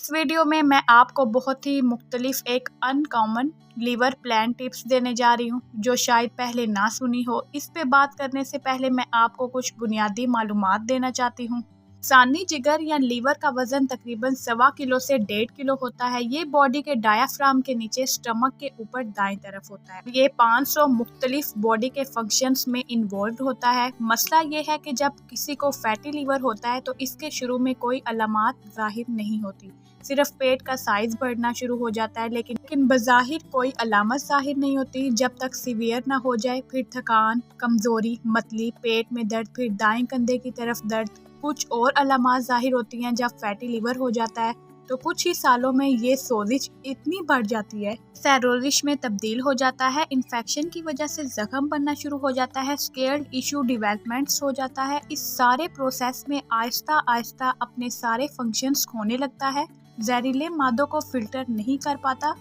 इस वीडियो में मैं आपको बहुत ही मुख्तलिफ एक अनकॉमन लीवर प्लान टिप्स देने जा रही हूँ जो शायद पहले ना सुनी हो। इस पे बात करने से पहले मैं आपको कुछ बुनियादी मालूमात देना चाहती हूँ। इंसानी जिगर या लीवर का वजन तकरीबन 1.25 किलो से 1.5 किलो होता है। ये बॉडी के डायाफ्राम के नीचे स्टमक के ऊपर दाएं तरफ होता है। ये 500 मुख्तलिफ बॉडी के फंक्शंस में इन्वॉल्व होता है। मसला ये है कि जब किसी को फैटी लीवर होता है तो इसके शुरू में कोई अलामात जाहिर नहीं होती, सिर्फ पेट का साइज बढ़ना शुरू हो जाता है, लेकिन बज़ाहिर कोई अलामत जाहिर नहीं होती जब तक सीवियर ना हो जाए। फिर थकान, कमजोरी, मतली, पेट में दर्द, फिर दाएं कंधे की तरफ दर्द। कुछ और अलामात जाहिर होती हैं जब फैटी लीवर हो जाता है तो कुछ ही सालों में ये सोजिश इतनी बढ़ जाती है, सैरोजिश में तब्दील हो जाता है। इन्फेक्शन की वजह से जख्म बनना शुरू हो जाता है, स्केल्ड टिश्यू डेवलपमेंट्स हो जाता है। इस सारे प्रोसेस में आहिस्ता आहिस्ता अपने सारे फंक्शंस खोने लगता है, जहरीले मादों को फिल्टर नहीं कर पाता,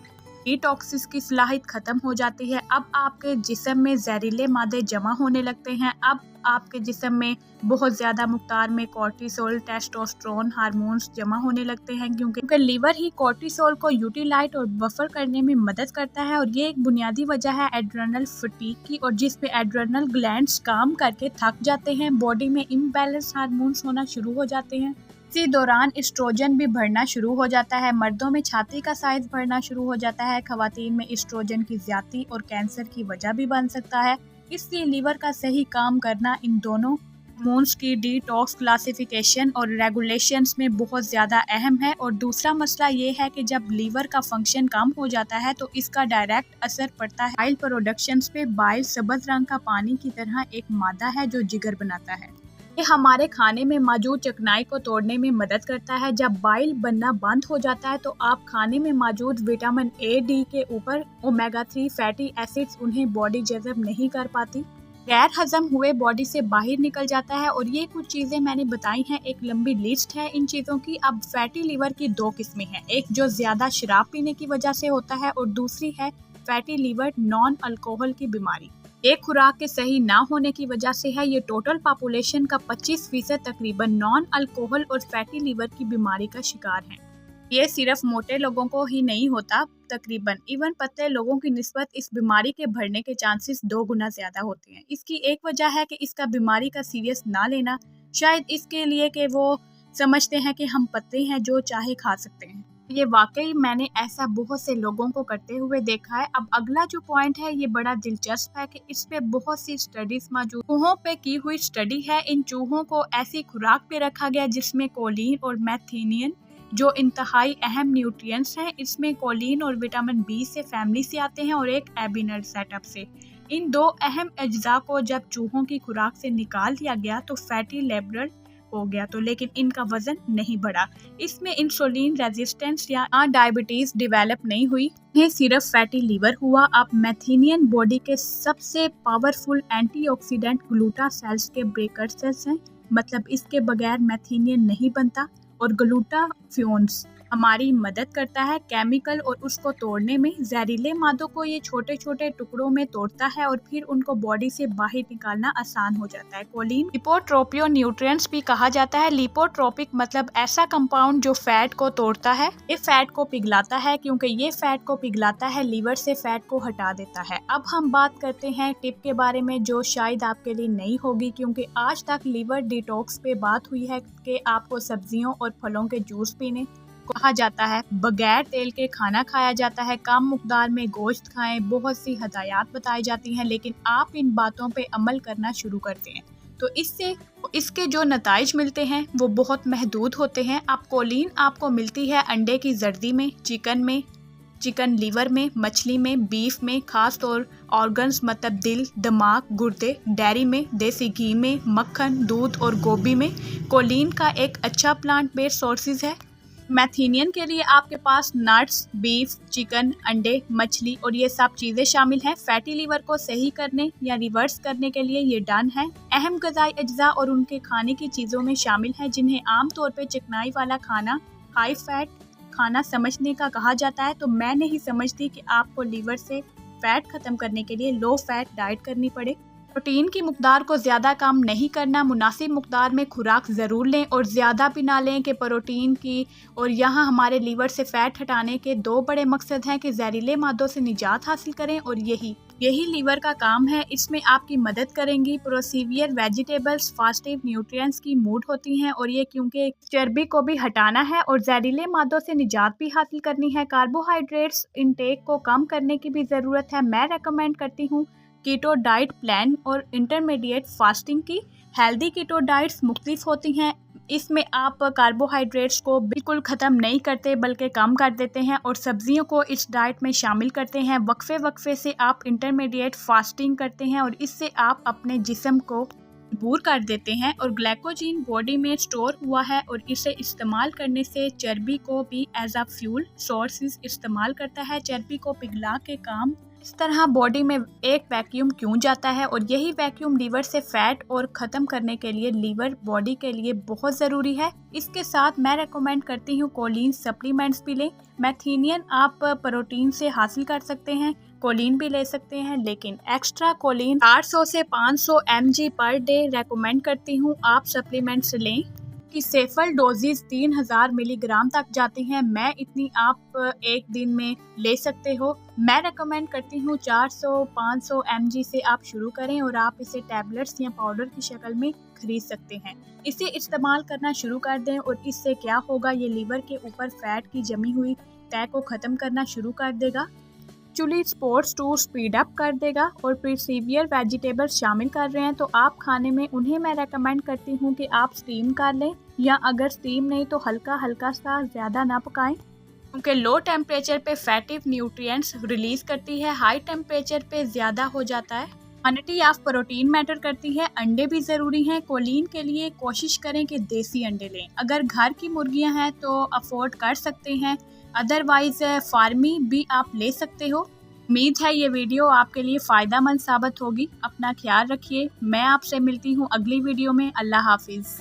डिटॉक्सिस की सलाहियत खत्म हो जाती है। अब आपके जिस्म में जहरीले मादे जमा होने लगते हैं। अब आपके जिस्म में बहुत ज़्यादा मकदार में कॉर्टिसोल, टेस्टोस्टेरोन हार्मोन्स जमा होने लगते हैं, क्योंकि लीवर ही कॉर्टिसोल को यूटिलाइज और बफर करने में मदद करता है। और ये एक बुनियादी वजह है एड्रेनल फटीग की, और जिसमें एड्रेनल ग्लैंड्स काम करके थक जाते हैं, बॉडी में इम्बैलेंस हार्मोन्स होना शुरू हो जाते हैं। इसी दौरान एस्ट्रोजन भी बढ़ना शुरू हो जाता है। मर्दों में छाती का साइज बढ़ना शुरू हो जाता है। खवातीन में एस्ट्रोजन की ज्यादती और कैंसर की वजह भी बन सकता है। इसलिए लीवर का सही काम करना इन दोनों हार्मोन्स की डिटॉक्स क्लासिफिकेशन और रेगुलेशंस में बहुत ज़्यादा अहम है। और दूसरा मसला ये है कि जब लीवर का फंक्शन कम हो जाता है तो इसका डायरेक्ट असर पड़ता है बाइल प्रोडक्शंस पे। बाइल सब्ज रंग का पानी की तरह एक मादा है जो जिगर बनाता है। ये हमारे खाने में मौजूद चिकनाई को तोड़ने में मदद करता है। जब बाइल बनना बंद हो जाता है तो आप खाने में मौजूद विटामिन ए, डी के ऊपर ओमेगा 3 फैटी एसिड्स उन्हें बॉडी जज़ब नहीं कर पाती, गैर हजम हुए बॉडी से बाहर निकल जाता है। और ये कुछ चीज़ें मैंने बताई हैं, एक लंबी लिस्ट है इन चीज़ों की। अब फैटी लीवर की 2 किस्में हैं, एक जो ज़्यादा शराब पीने की वजह से होता है और दूसरी है फैटी लीवर नॉन अल्कोहल की बीमारी। एक खुराक के सही ना होने की वजह से है। ये टोटल पॉपुलेशन का 25% तकरीबन नॉन अल्कोहल और फैटी लीवर की बीमारी का शिकार है। ये सिर्फ मोटे लोगों को ही नहीं होता, तकरीबन इवन पतले लोगों की निस्बत इस बीमारी के बढ़ने के चांसेस 2 गुना ज्यादा होते हैं। इसकी एक वजह है कि इसका बीमारी का सीरियस ना लेना, शायद इसके लिए कि वो समझते हैं कि हम पतले हैं जो चाहे खा सकते हैं। ये वाकई मैंने ऐसा बहुत से लोगों को करते हुए देखा है। अब अगला जो पॉइंट है ये बड़ा दिलचस्प है कि इस पे बहुत सी स्टडीज मौजूद, चूहों पे की हुई स्टडी है। इन चूहों को ऐसी खुराक पे रखा गया जिसमें कोलिन और मैथेनियन जो इंतहाई अहम न्यूट्रिएंट्स हैं, इसमें कोलिन और विटामिन बी से फैमिली से आते हैं और एक एबिनल सेटअप से। इन 2 अहम अज्जा को जब चूहों की खुराक से निकाल दिया गया तो फैटी लिवर हो गया, तो लेकिन इनका वजन नहीं बढ़ा। इसमें इंसुलिन रेजिस्टेंस या डायबिटीज डेवलप नहीं हुई, ये सिर्फ फैटी लीवर हुआ। अब मैथेनियन बॉडी के सबसे पावरफुल एंटीऑक्सीडेंट ग्लूटा सेल्स के ब्रेकर सेल्स हैं, मतलब इसके बगैर मैथेनियन नहीं बनता। और ग्लूटाथियोन्स हमारी मदद करता है केमिकल और उसको तोड़ने में। जहरीले मादों को ये छोटे छोटे टुकड़ों में तोड़ता है और फिर उनको बॉडी से बाहर निकालना आसान हो जाता है। कोलिन लिपोट्रोपियो न्यूट्रिएंट्स भी कहा जाता है। लिपोट्रोपिक मतलब ऐसा कंपाउंड जो फैट को तोड़ता है, ये फैट को पिघलाता है, क्योंकि ये फैट को पिघलाता है लीवर से फैट को हटा देता है। अब हम बात करते हैं टिप के बारे में जो शायद आपके लिए नई होगी, क्योंकि आज तक लीवर डिटॉक्स पे बात हुई है कि आपको सब्जियों और फलों के जूस पीने कहा जाता है, बगैर तेल के खाना खाया जाता है, कम मुकदार में गोश्त खाएं, बहुत सी हदायत बताई जाती हैं, लेकिन आप इन बातों पे अमल करना शुरू करते हैं तो इसके जो नताइज मिलते हैं वो बहुत महदूद होते हैं। अब कोलिन आपको मिलती है अंडे की जर्दी में, चिकन लीवर में, मछली में, बीफ में, खास तौर ऑर्गन्स मतलब दिल, दिमाग, गुर्दे, डेयरी में, देसी घी में, मक्खन, दूध और गोभी में। कोलिन का एक अच्छा प्लांट बेस्ड सोर्सेज है। मैथेनियन के लिए आपके पास नट्स, बीफ, चिकन, अंडे, मछली और ये सब चीज़ें शामिल हैं। फैटी लीवर को सही करने या रिवर्स करने के लिए ये डन है। अहम ग़िज़ाई अज्जा और उनके खाने की चीज़ों में शामिल है जिन्हें आमतौर पे चिकनाई वाला खाना, हाई फैट खाना समझने का कहा जाता है। तो मैं नहीं समझती कि आपको लीवर से फैट ख़त्म करने के लिए लो फैट डाइट करनी पड़े। प्रोटीन की मकदार को ज़्यादा कम नहीं करना, मुनासिब मकदार में खुराक ज़रूर लें और ज़्यादा भी ना लें कि प्रोटीन की। और यहाँ हमारे लीवर से फ़ैट हटाने के दो बड़े मकसद हैं कि जहरीले मादों से निजात हासिल करें, और यही लीवर का काम है। इसमें आपकी मदद करेंगी प्रोसीवियर वेजिटेबल्स, फास्टिव न्यूट्रिएंट्स की मूड होती हैं, और ये क्योंकि चर्बी को भी हटाना है और जहरीले मादों से निजात भी हासिल करनी है। कार्बोहाइड्रेट्स इनटेक को कम करने की भी ज़रूरत है। मैं रेकमेंड करती हूँ कीटो डाइट प्लान और इंटरमीडिएट फास्टिंग की। हेल्दी कीटो डाइट्स मुख्तलिफ होती हैं। इसमें आप कार्बोहाइड्रेट्स को बिल्कुल ख़त्म नहीं करते बल्कि कम कर देते हैं और सब्जियों को इस डाइट में शामिल करते हैं। वक्फे वक्फे से आप इंटरमीडिएट फास्टिंग करते हैं और इससे आप अपने जिस्म को मजबूर कर देते हैं। और ग्लाइकोजन बॉडी में स्टोर हुआ है और इसे इस्तेमाल करने से चर्बी को भी एज अ फ्यूल सोर्सेज इस्तेमाल करता है, चर्बी को पिघला के काम। इस तरह बॉडी में एक वैक्यूम क्यों जाता है, और यही वैक्यूम लीवर से फैट और ख़त्म करने के लिए लीवर बॉडी के लिए बहुत ज़रूरी है। इसके साथ मैं रेकमेंड करती हूँ कोलिन सप्लीमेंट्स भी लें। मैथीनियन आप प्रोटीन से हासिल कर सकते हैं, कोलिन भी ले सकते हैं, लेकिन एक्स्ट्रा कोलिन 800 से 500 mg पर डे रेकमेंड करती हूँ आप सप्लीमेंट्स लें कि सेफल डोजेज 3000 मिलीग्राम तक जाती हैं। मैं इतनी आप एक दिन में ले सकते हो। मैं रेकमेंड करती हूँ 400-500 mg से आप शुरू करें और आप इसे टैबलेट्स या पाउडर की शक्ल में खरीद सकते हैं। इसे इस्तेमाल करना शुरू कर दें और इससे क्या होगा, ये लीवर के ऊपर फैट की जमी हुई तय को ख़त्म करना शुरू कर देगा, actually sports to speed up कर देगा। और प्रिसीवियर वेजिटेबल्स शामिल कर रहे हैं तो आप खाने में उन्हें मैं रेकमेंड करती हूँ कि आप स्टीम कर लें, या अगर स्टीम नहीं तो हल्का हल्का सा, ज़्यादा ना पकाएं, क्योंकि लो टेम्परेचर पे फैटिव न्यूट्रिएंट्स रिलीज़ करती है, हाई टेम्परेचर पे ज़्यादा हो जाता है। क्वांटिटी ऑफ प्रोटीन मैटर करती है। अंडे भी ज़रूरी हैं। कोलिन के लिए कोशिश करें कि देसी अंडे लें। अगर घर की मुर्गियां हैं तो अफोर्ड कर सकते हैं, अदरवाइज़ फार्मी भी आप ले सकते हो। उम्मीद है ये वीडियो आपके लिए फ़ायदा मंद साबित होगी। अपना ख्याल रखिए। मैं आपसे मिलती हूँ अगली वीडियो में। अल्लाह हाफिज़।